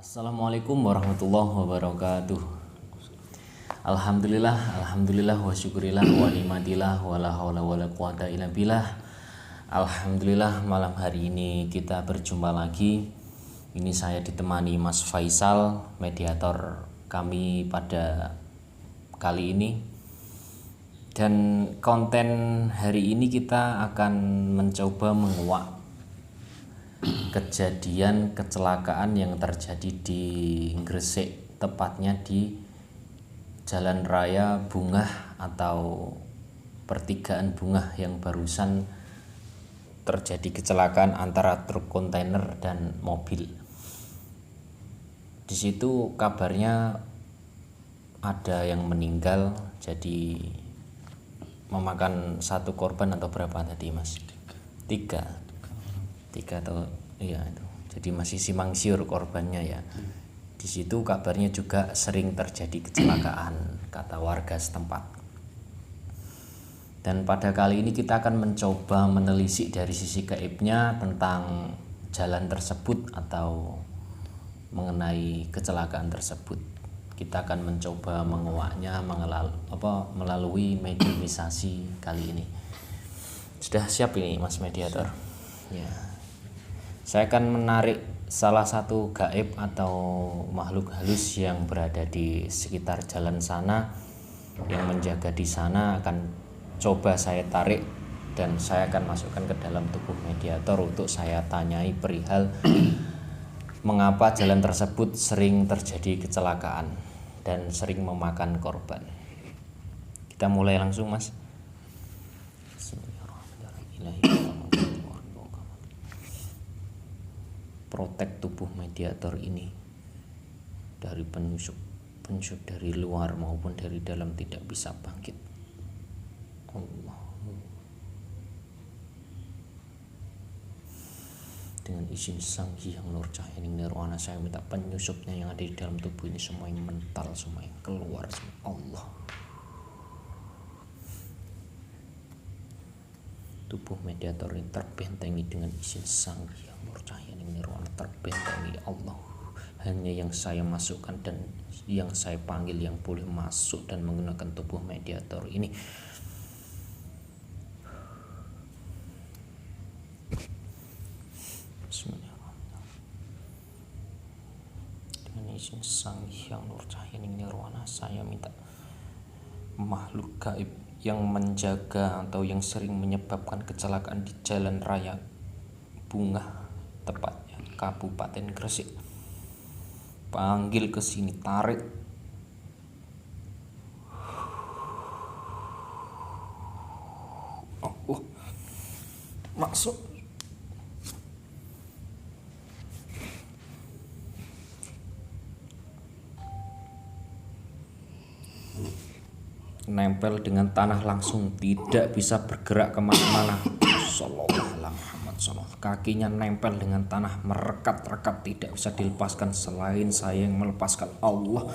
Assalamualaikum warahmatullahi wabarakatuh. Alhamdulillah wa syukurillah wa nikmatillah wa la haula wa la quwata illa billah. Alhamdulillah, malam hari ini kita berjumpa lagi. Ini saya ditemani Mas Faisal, mediator kami pada kali ini. Dan konten hari ini kita akan mencoba menguak kejadian kecelakaan yang terjadi di Gresik, tepatnya di Jalan Raya Bungah atau pertigaan Bungah yang barusan terjadi kecelakaan antara truk kontainer dan mobil. Di situ kabarnya ada yang meninggal, jadi memakan satu korban atau berapa tadi Mas? Tiga atau iya itu. Jadi masih simpang siur korbannya ya. Di situ kabarnya juga sering terjadi kecelakaan, kata warga setempat. Dan pada kali ini kita akan mencoba menelisik dari sisi gaibnya tentang jalan tersebut atau mengenai kecelakaan tersebut. Kita akan mencoba menguaknya melalui mediumisasi kali ini. Sudah siap ini Mas mediator? Ya. Saya akan menarik salah satu gaib atau makhluk halus yang berada di sekitar jalan sana, yang menjaga di sana. Akan coba saya tarik dan saya akan masukkan ke dalam tubuh mediator untuk saya tanyai perihal mengapa jalan tersebut sering terjadi kecelakaan dan sering memakan korban. Kita mulai langsung Mas. Protek tubuh mediator ini dari penyusup dari luar maupun dari dalam tidak bisa bangkit. Allah. Dengan izin Sang Hyang Nur Cahyaning Nirwana, saya minta penyusupnya yang ada di dalam tubuh ini semua yang mental, semua yang keluar, semua. Allah. Tubuh mediator ini terbentengi dengan izin Sang Hyang Nur Cahyaning Nirwana, terbentengi Allah. Hanya yang saya masukkan dan yang saya panggil yang boleh masuk dan menggunakan tubuh mediator ini. Bismillahirrahmanirrahim. Dengan izin Sang Hyang Nur Cahyaning Nirwana, saya minta makhluk gaib yang menjaga atau yang sering menyebabkan kecelakaan di Jalan Raya Bungah, tepatnya Kabupaten Gresik, panggil ke sini, tarik. Oh, masuk. Nempel dengan tanah langsung, tidak bisa bergerak kemana-mana. Kakinya nempel dengan tanah, merekat-rekat, tidak bisa dilepaskan selain saya yang melepaskan. Allah.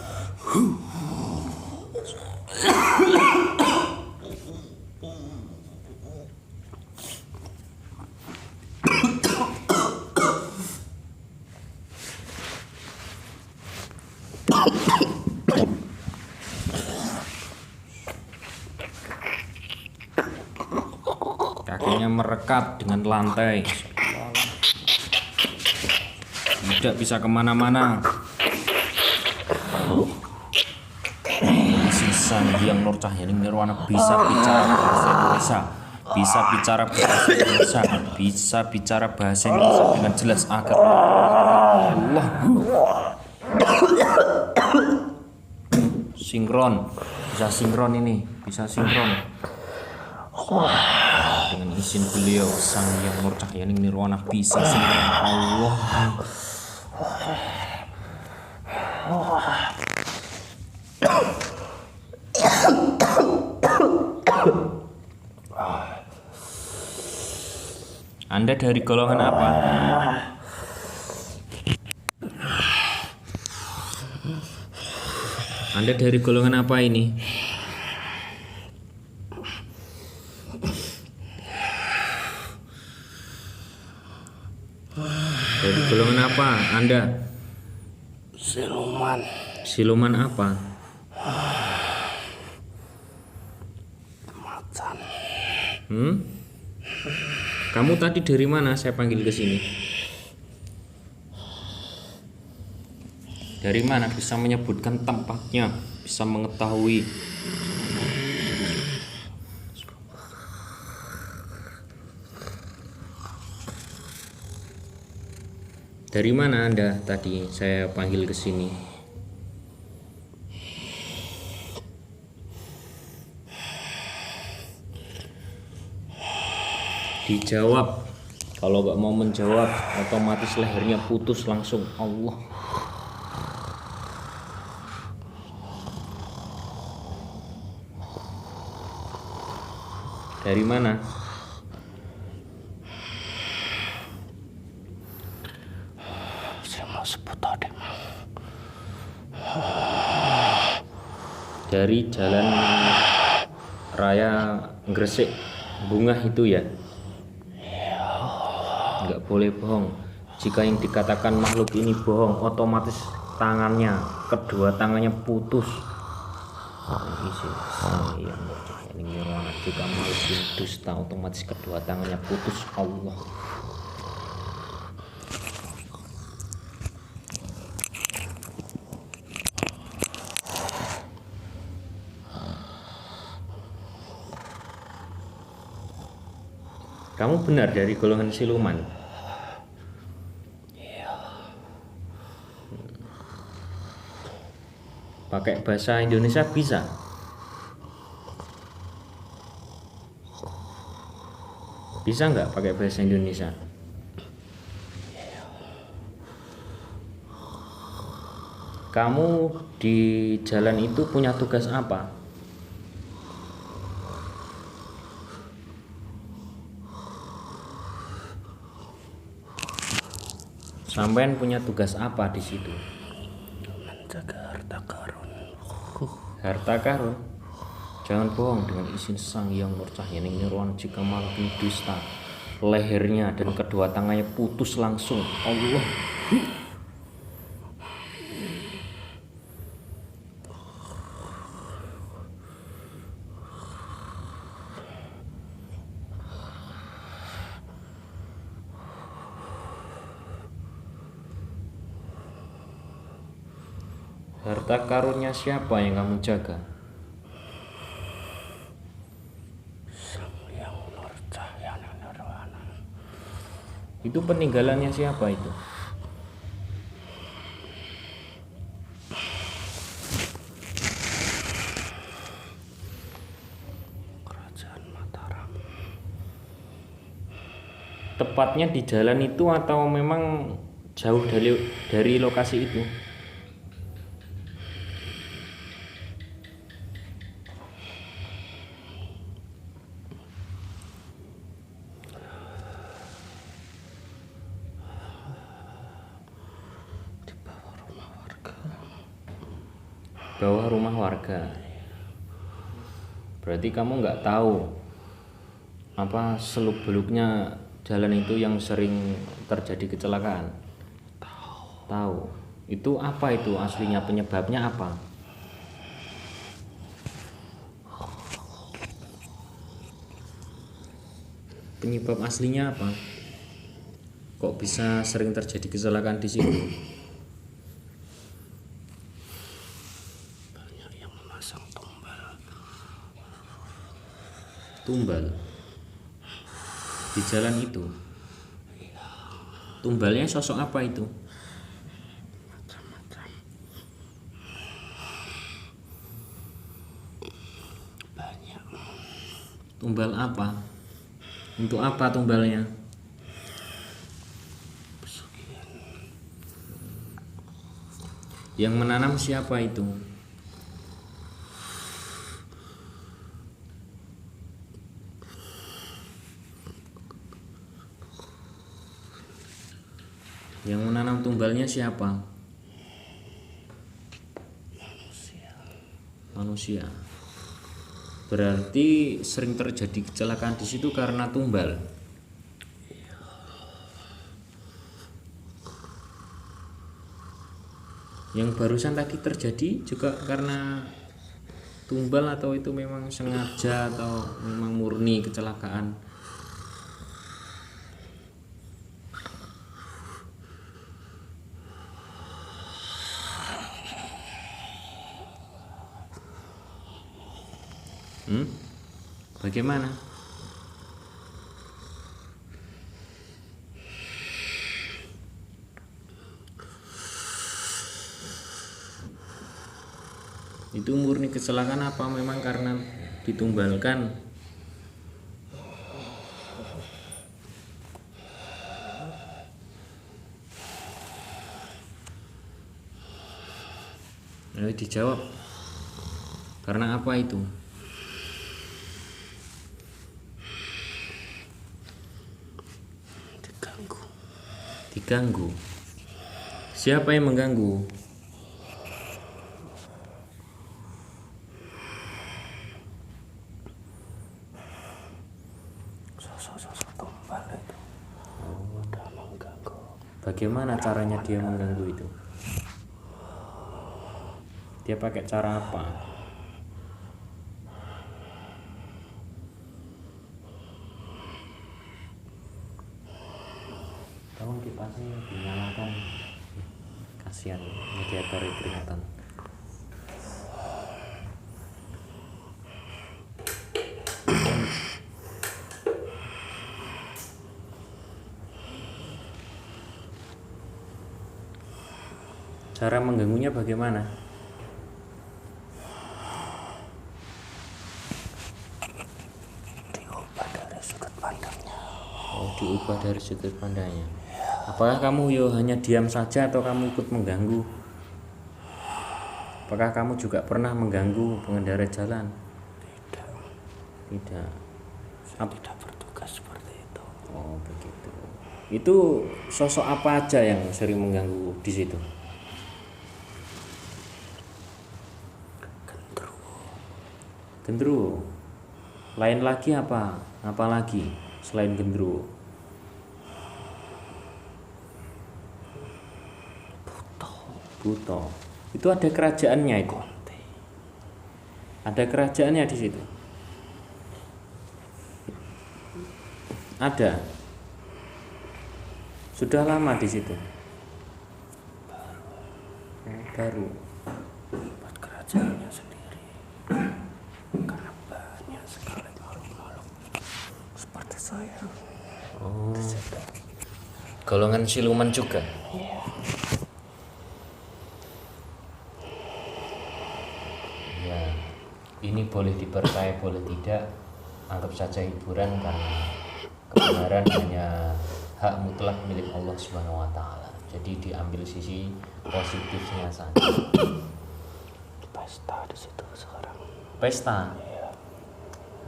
Kakinya merekat dengan lantai, tidak bisa kemana-mana. Sang Hyang Nur Cahyaning Nirwana bisa bicara bahasa Indonesia, bisa bicara bahasa Indonesia, bisa bicara bahasa Indonesia dengan jelas agar Allah sinkron, bisa sinkron ini, bisa sinkron. Dengan izin beliau Sang Hyang Nur Cahyaning Nirwana bisa sinkron. Allah. Anda dari golongan apa? Anda dari golongan apa ini? Dari golongan apa Anda? Siluman. Siluman apa? Macan. Kamu tadi dari mana saya panggil ke sini? Dari mana bisa menyebutkan tempatnya, bisa mengetahui? Dari mana Anda tadi saya panggil ke sini? Dijawab. Kalau nggak mau menjawab, otomatis lehernya putus langsung. Allah. Dari mana? Saya mau sebut tadi. Dari jalan raya Gresik Bungah itu ya? Nggak boleh bohong. Jika yang dikatakan makhluk ini bohong, otomatis tangannya, kedua tangannya putus. Jika makhluk ini dusta, otomatis kedua tangannya putus. Allah. Kamu benar dari golongan siluman? Iya. Pakai bahasa Indonesia bisa? Bisa nggak pakai bahasa Indonesia? Kamu di jalan itu punya tugas apa? Sampean punya tugas apa di situ? Menjaga harta karun. Harta karun. Jangan bohong dengan izin Sang Hyang Nurcahyaning Nirwana jika makhluk ini dusta. Lehernya dan kedua tangannya putus langsung. Allah. Harta karunnya siapa yang kamu jaga? Sang Hyang Nurcahyaning Nirwana. Itu peninggalannya siapa itu? Kerajaan Mataram. Tepatnya di jalan itu atau memang jauh dari lokasi itu? Bawah rumah warga. Berarti kamu nggak tahu apa seluk beluknya jalan itu yang sering terjadi kecelakaan? Tahu. Itu apa itu aslinya, penyebabnya apa? Penyebab aslinya apa? Kok bisa sering terjadi kecelakaan di situ? Tumbal di jalan itu. Tumbalnya sosok apa itu? Macam-macam. Banyak. Tumbal apa? Untuk apa tumbalnya? Pesugihan. Yang menanam siapa itu? Yang menanam tumbalnya siapa? Manusia. Berarti sering terjadi kecelakaan di situ karena tumbal. Yang barusan tadi terjadi juga karena tumbal atau itu memang sengaja atau memang murni kecelakaan? Bagaimana? Itu murni kecelakaan apa memang karena ditumbalkan? Ayo dijawab. Karena apa itu? Diganggu. Siapa yang mengganggu? Sosok tumbal itu udah mengganggu. Bagaimana caranya dia mengganggu itu? Dia pakai cara apa? Tolong kipasnya dinyalakan. Kasihan mediator peringatan. Cara mengganggunya bagaimana? Diubah dari sudut pandangnya. Oh, diubah dari sudut pandangnya. Apakah kamu hanya diam saja atau kamu ikut mengganggu? Apakah kamu juga pernah mengganggu pengendara jalan? Tidak. Tidak. Saya tidak bertugas seperti itu. Oh, begitu. Itu sosok apa aja yang sering mengganggu di situ? Gendruwo. Lain lagi apa? Apa lagi selain gendruwo? Buto. Itu ada kerajaannya itu. Ada kerajaannya di situ. Ada. Sudah lama di situ. Baru. Buat kerajaannya sendiri. Karena banyak sekali makhluk-makhluk seperti saya. Oh. Golongan siluman juga. Ya, ini boleh dipercaya, boleh tidak. Anggap saja hiburan karena kebenaran hanya hak mutlak milik Allah Subhanahu wa taala. Jadi diambil sisi positifnya saja. Pesta di situ sekarang. Pesta. Iya.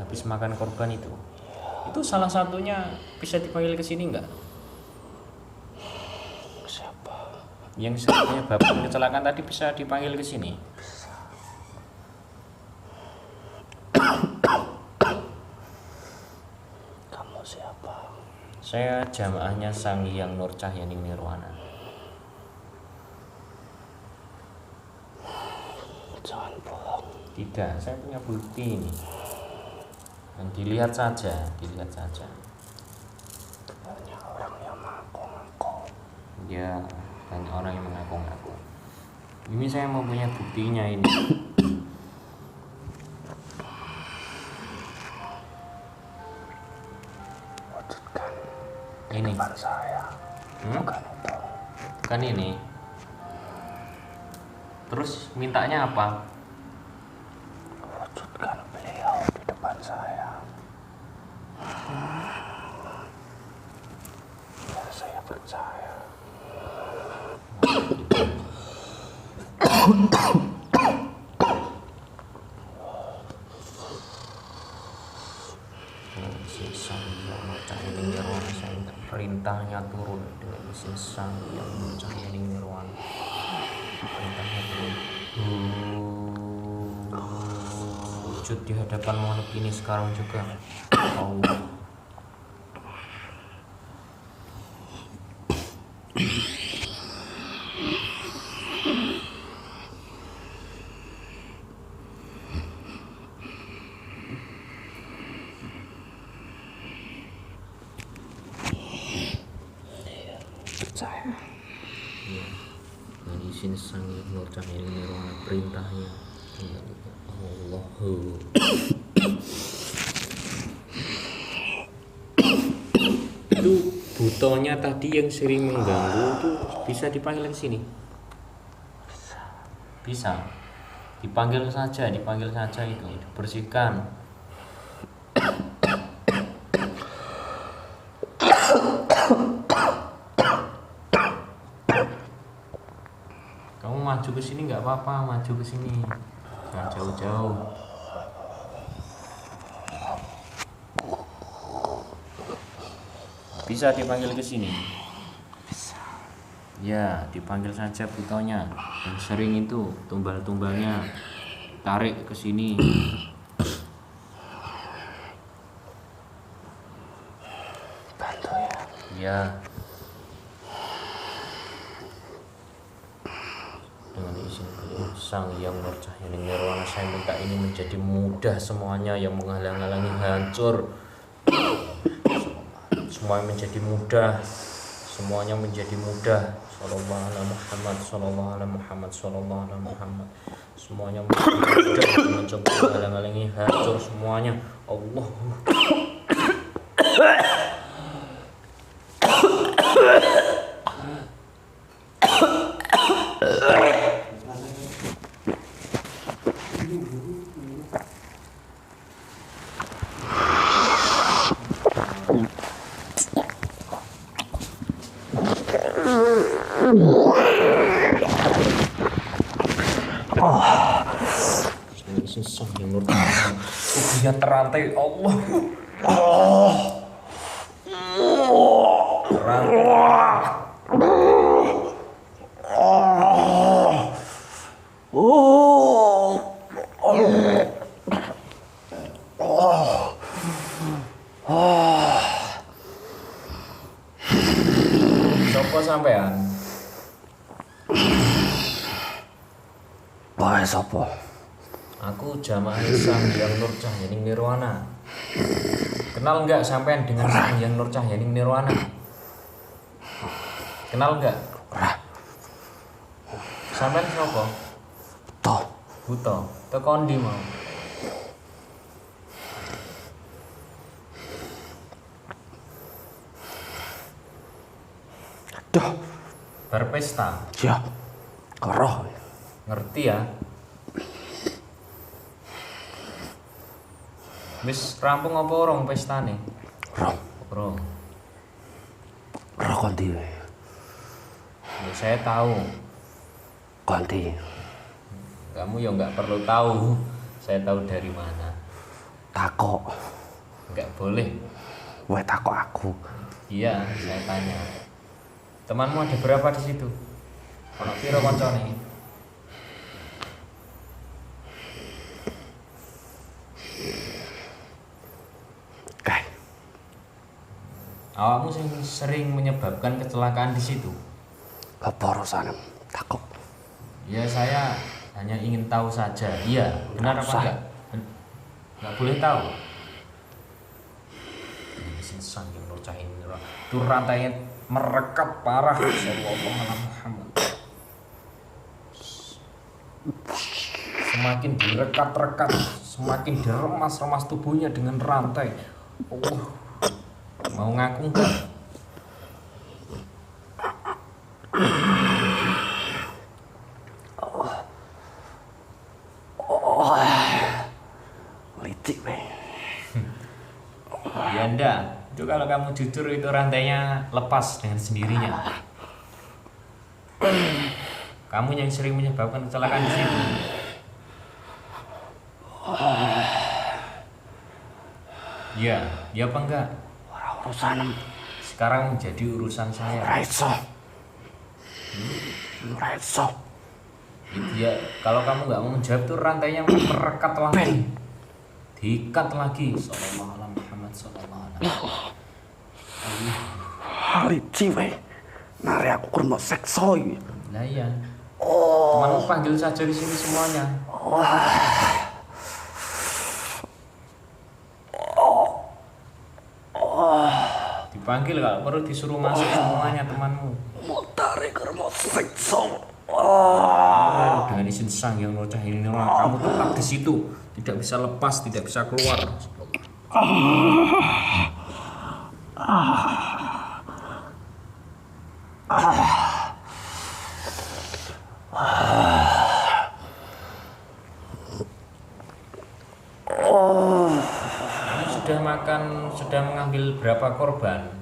Habis makan korban itu. Itu salah satunya bisa dipanggil ke sini enggak? Siapa? Yang menyebabkan kecelakaan tadi bisa dipanggil ke sini? Kamu siapa? Saya jamaahnya Sang Hyang Nur Cahyaning Nirwana. Jangan bohong. Tidak, saya punya bukti ini. Dan dilihat saja, dilihat saja. Banyak orang yang mengaku-ngaku. Ya, banyak orang yang mengaku-ngaku. Ini saya mau punya buktinya ini. Wujudkan Ini. depan saya. Bukan itu. Kan ini. Terus mintanya apa? Wujudkan beliau di depan saya. Biar saya percaya. Si Sang Hyang Nur Cahyaning Nirwana, saya minta perintahnya turun dengan mesin Sang Hyang Nur Cahyaning Nirwana. Perintahnya turun. Wujud di hadapan makhluk ini sekarang juga. Allah. saya. Ya, dengan izin Sang Hyang Nur Cahyaning Nirwana, perintahnya Allahu. Itu butonya tadi yang sering mengganggu itu bisa dipanggil ke sini. Bisa. Dipanggil saja itu, dibersihkan. Kamu maju ke sini nggak apa-apa, maju ke sini. Jangan jauh-jauh. Bisa dipanggil ke sini. Ya, dipanggil saja butonya. Yang sering itu tumbal-tumbalnya. Tarik ke sini. Bantu ya. Ya. Dengan izin Sang Hyang Nur Cahyaning Nirwana, saya minta ini menjadi mudah semuanya yang menghalang-halangi hancur. Semuanya menjadi mudah. Semuanya menjadi mudah. Sallallahu alaihi Muhammad, sallallahu alaihi Muhammad, sallallahu alaihi Muhammad. Semuanya menjadi mudah, mencoba menghalang-halangi hancur semuanya. Allah. Sang Hyang Nur Cahyaning, tubuhnya terantai. Allah. Terantai. Sopo sampean? Bae sapa? Aku jamaah Sang Hyang Nur Cahyaning Nirwana. Kenal nggak sampean dengan Sang Hyang Nur Cahyaning Nirwana? Kenal nggak? Ora. Sampean siapa? Toh. Buto. Teko ndi mau? Aduh. Berpesta. Ya. Karo. Ngerti ya? Wis rampung apa urung pestane? Rong. Urung. Ora kondi. Ya, saya tahu. Kondi. Kamu ya nggak perlu tahu. Saya tahu dari mana. Takok. Nggak boleh. Wae takok aku. Iya, saya tanya. Temanmu ada berapa di situ? Ono piro koncone? Kae. Awakmu sering menyebabkan kecelakaan di situ. Apa urusan? Takok. Ya, saya hanya ingin tahu saja. Iya, benar apa Usah. enggak? Enggak boleh tahu. Ini Sang Hyang Nur Cahyaning Nirwana. Itu rantainya merekat parah. Sallallahu alaihi Muhammad. Semakin direkat-rekat, semakin diremas-remas tubuhnya dengan rantai. Allah, mau ngaku enggak? Licik weh. Ya enggak. Itu kalau kamu jujur itu rantainya lepas dengan sendirinya. Kamu yang sering menyebabkan kecelakaan di situ. Ya, ya apa enggak? Ora urusan. Sekarang menjadi urusan saya. Ora iso. Ora iso. Ya, kalau kamu nggak mau menjawab tuh rantainya merekat lagi, diikat lagi. Sallallahu alaihi Muhammad, sallallahu alaihi. Licik weh. Nare aku kurang mau sekso iki. Nah iya. Temanmu panggil saja di sini semuanya. Dipanggil kalau perlu disuruh masuk semuanya temanmu. Mau tarik mau sekso. Dengan izin Sang Hyang Nur Cahaya Nirwana, kamu tetap di situ, tidak bisa lepas, tidak bisa keluar. Kamu sudah makan, sudah mengambil berapa korban?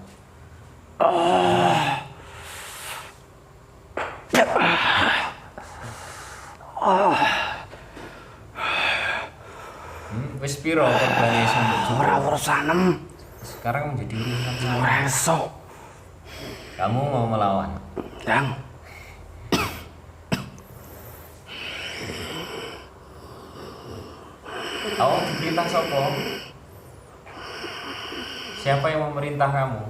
Wis piro korbane sampai Ora urusanem. sekarang menjadi urusan saya. Ora iso. Kamu mau melawan? Dang. Kamu diperintah sopo? Siapa yang memerintah kamu?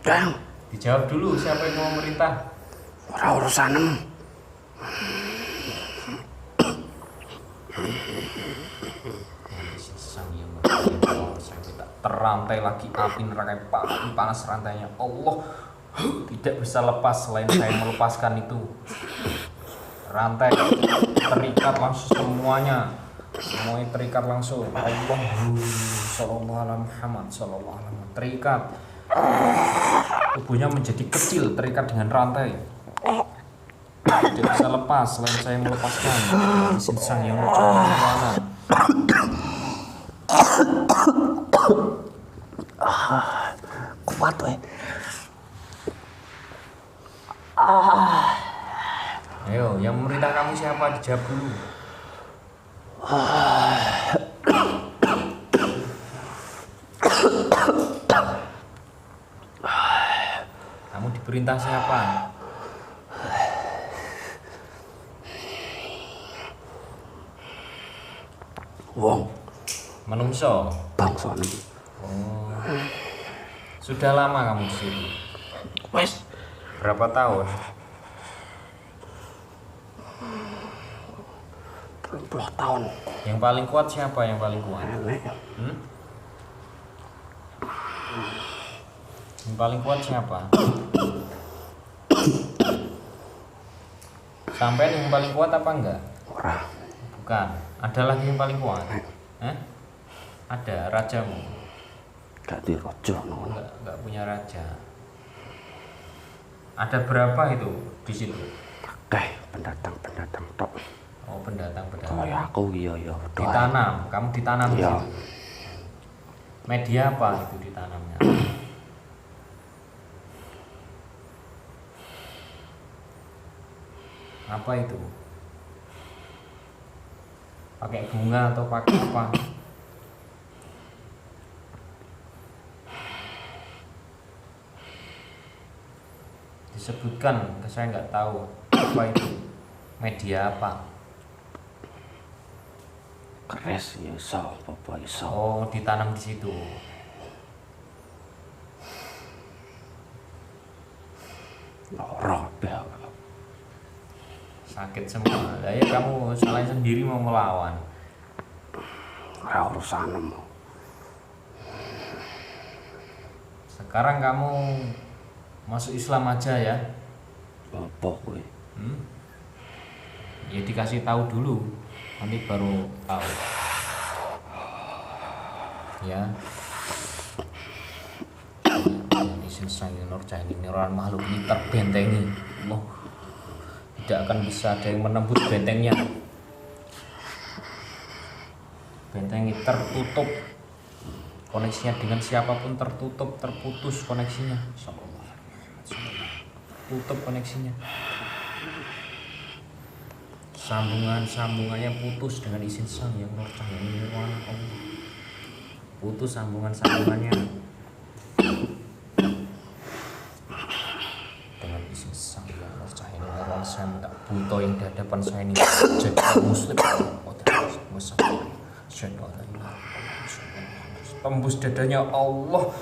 Dang. Dijawab dulu, siapa yang mau memerintah? Ora urusanem. Sang Hyang Nurjati, saya minta terantai lagi api neraka panas rantainya. Allah tidak bisa lepas selain saya melepaskan itu. Rantai terikat langsung semuanya terikat langsung. Allah sallallahu alaihi Muhammad sallallahu alaihi Muhammad terikat. Tubuhnya menjadi kecil terikat dengan rantai. Tidak bisa lepas selain saya melepaskan. Izin Sang Hyang Nurjati. Kuat weh. Ayo, yang memerintah kamu siapa? Dijawab dulu. Kamu diperintah siapa? Wong Menungso. bangsa nem. Oh. Sudah lama kamu di sini? Wes Berapa tahun? 30 tahun. Yang paling kuat siapa yang paling kuat? Nenek. Yang paling kuat siapa? Sampai yang paling kuat apa enggak? Ora. Bukan. Ada lagi yang paling kuat? Ada rajamu? Gak dirojo ngono. Enggak punya raja. Ada berapa itu di situ? Akeh pendatang tok. Oh, pendatang. Kaya aku iya ya. Ditanam, kamu ditanam di Iya. situ. Media apa itu ditanamnya? Apa itu? Pakai bunga atau pakai apa? Disebutkan, saya nggak tahu apa itu. Media apa? Keres ya iso, apa iso. Oh, ditanam di situ. Ora kabeh. Sakit semua. Lah ya kamu salah sendiri mau melawan. Ora urusanem. Sekarang kamu masuk Islam aja ya. Apa kowe? Ya dikasih tahu dulu, nanti baru tahu. Ya. Izin Sang Hyang Nurjati Nirwana, makhluk ini terbentengi. Allah, tidak akan bisa ada yang menembus bentengnya. Bentengnya tertutup, koneksinya dengan siapapun tertutup, terputus koneksinya. Tutup koneksinya. Sambungannya putus dengan izin Sang Hyang Nurjati Nirwana. Allah, putus sambungannya dengan izin Sang Hyang Nurjati Nirwana. Saya minta buto yang di hadapan saya ini jadi muslim. Tembus dadanya Allah.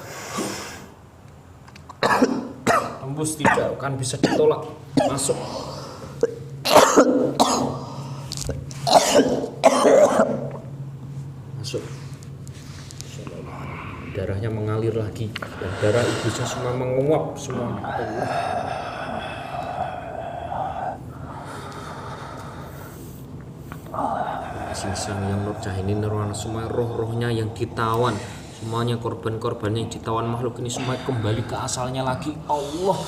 Tembus, tidak akan bisa ditolak. Masuk. Masuk. Darahnya darahnya mengalir lagi dan darah iblisnya semua menguap semua. Sing yang Nur Jahinin Nurwana, semua roh-rohnya yang ditawan, semuanya korban-korbannya yang ditawan makhluk ini semua kembali ke asalnya lagi. Allah.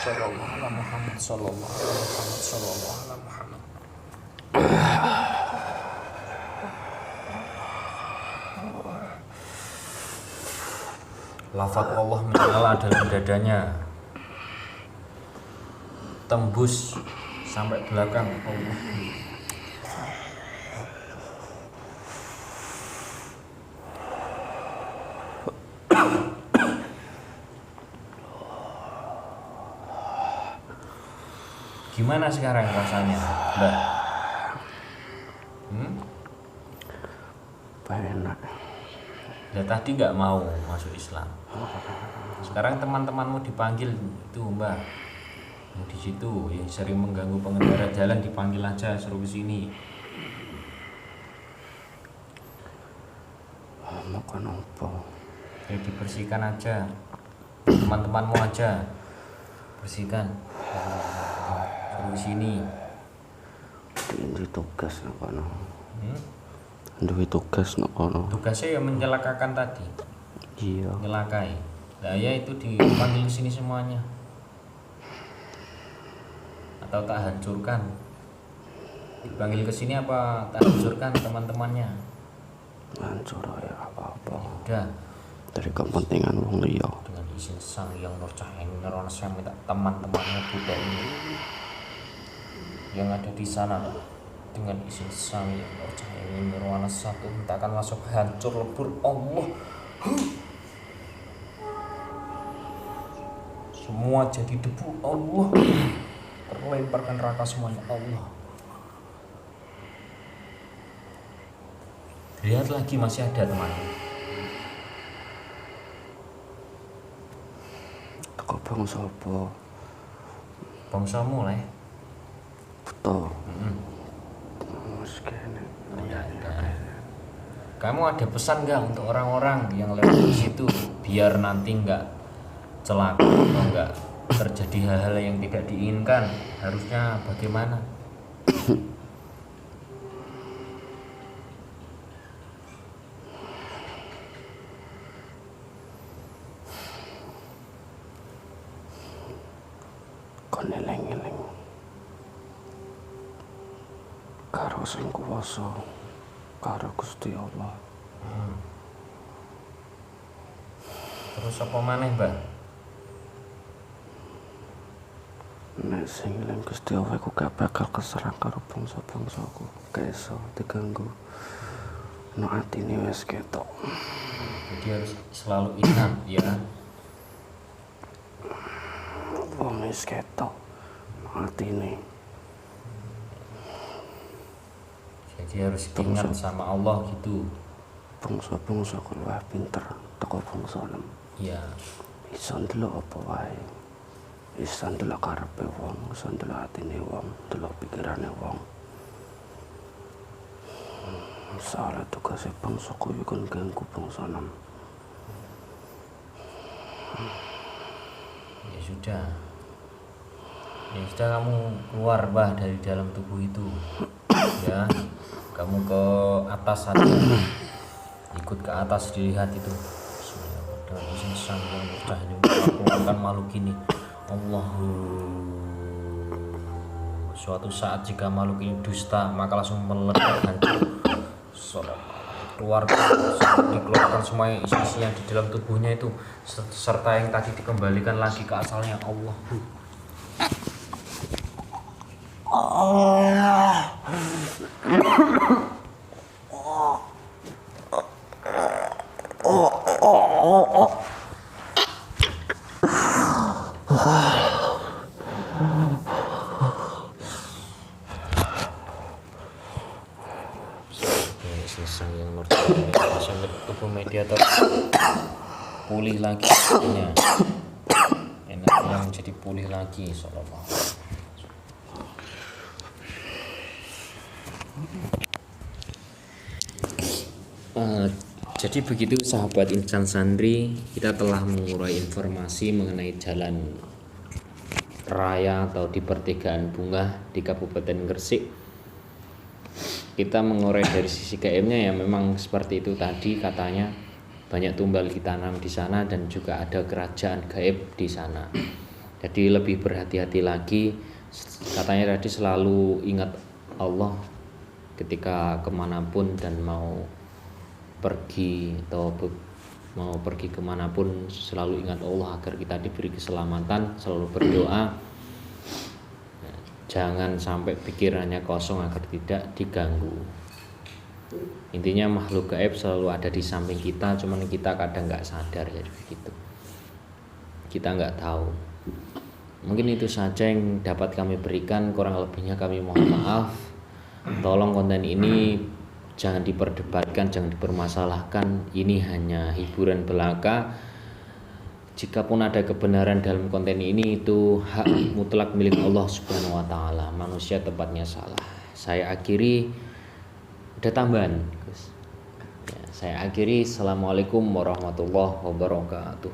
Sallallahu alaihi Muhammad sallallahu alaihi Muhammad sallallahu alaihi Muhammad. Lafaz Allah menyala dalam dadanya, tembus sampai belakang Allah. Gimana sekarang rasanya, Mbak? Enak. Ya tadi nggak mau masuk Islam. Sekarang teman-temanmu dipanggil itu, Mbak. Yang di situ yang sering mengganggu pengendara jalan dipanggil aja, suruh ke sini. Makan apa? Ya dibersihkan aja. Teman-temanmu aja. Bersihkan. Suruh ke sini. Ini tugas nakono. Duwe tugas nakono. Tugasnya ya mencelakakan tadi. Iya. Menyelakai. Nah, ya itu dipanggil sini semuanya. Atau tak hancurkan. Dipanggil ke sini apa tak hancurkan teman-temannya? Hancur ya apa-apa. Udah. Dari kepentingan wong liya. Dengan izin Sang Hyang Nur Jahinin Nurwana, saya minta teman-temannya Buddha ini yang ada di sana, dengan izin Sang Hyang Nur Jahinin Nurwana, satu mintakan masuk hancur lebur Allah. Semua jadi debu Allah. Terlemparkan neraka semuanya Allah. Lihat lagi masih ada teman. Teko bangsa apa? Bangsamu lah. Betul. Wis kene. Kamu ada pesan nggak untuk orang-orang yang lewat di situ biar nanti nggak celaka atau nggak terjadi hal-hal yang tidak diinginkan? Harusnya bagaimana? Kon eling-eling karo sing kuwasa, karo Gusti Allah. Terus apa maneh, Mbak? Nek sing eling Gusti Allah iku gak bakal keserang karo bangsa-bangsaku, gak iso diganggu. No atine wis ketok. Jadi harus selalu ingat ya. Wong wis ketok atine. Jadi harus ingat sama Allah gitu. Bangsa-bangsa luwih pinter teko bangsa nem. Ya. Iso ndelok apa wae. Iso ndelok karepe wong, iso ndelok atine wong, ndelok pikirane wong. Salah tugasnya bangsa kuwi kon ganggu bangsa nem. Ya sudah. Ya sudah, kamu keluar, Mbah, dari dalam tubuh itu. Ya. Kamu ke atas saja. Ikut ke atas, dilihat itu. Dengan izin Sang Hyang Nur Jahinin keluarkan makhluk ini. Allahu. Suatu saat jika makhluk ini dusta, maka langsung meledak hancur. Dikeluarkan semua isi yang di dalam tubuhnya itu, serta yang tadi dikembalikan lagi ke asalnya. Allah. Sang Hyang Nur Jahinin sampai tubuh mediator pulih lagi, enaknya menjadi pulih lagi. Sallallahu. Eh, jadi begitu sahabat Insan Santri, kita telah mengurai informasi mengenai jalan raya atau di pertigaan Bunga di Kabupaten Gresik. Kita mengurai dari sisi gaibnya ya, memang seperti itu tadi katanya, banyak tumbal ditanam di sana dan juga ada kerajaan gaib di sana. Jadi lebih berhati-hati lagi, katanya tadi selalu ingat Allah ketika kemanapun dan mau pergi kemanapun, selalu ingat Allah agar kita diberi keselamatan, selalu berdoa. Jangan sampai pikirannya kosong agar tidak diganggu. Intinya makhluk gaib selalu ada di samping kita, cuman kita kadang nggak sadar, jadi begitu. Kita nggak tahu. Mungkin itu saja yang dapat kami berikan, kurang lebihnya kami mohon maaf. Tolong konten ini jangan diperdebatkan, jangan dipermasalahkan. Ini hanya hiburan belaka. Jikapun ada kebenaran dalam konten ini, itu hak mutlak milik Allah Subhanahu wa taala. Manusia tempatnya salah. Saya akhiri, ada tambahan, Gus. Ya, saya akhiri. Assalamualaikum warahmatullahi wabarakatuh.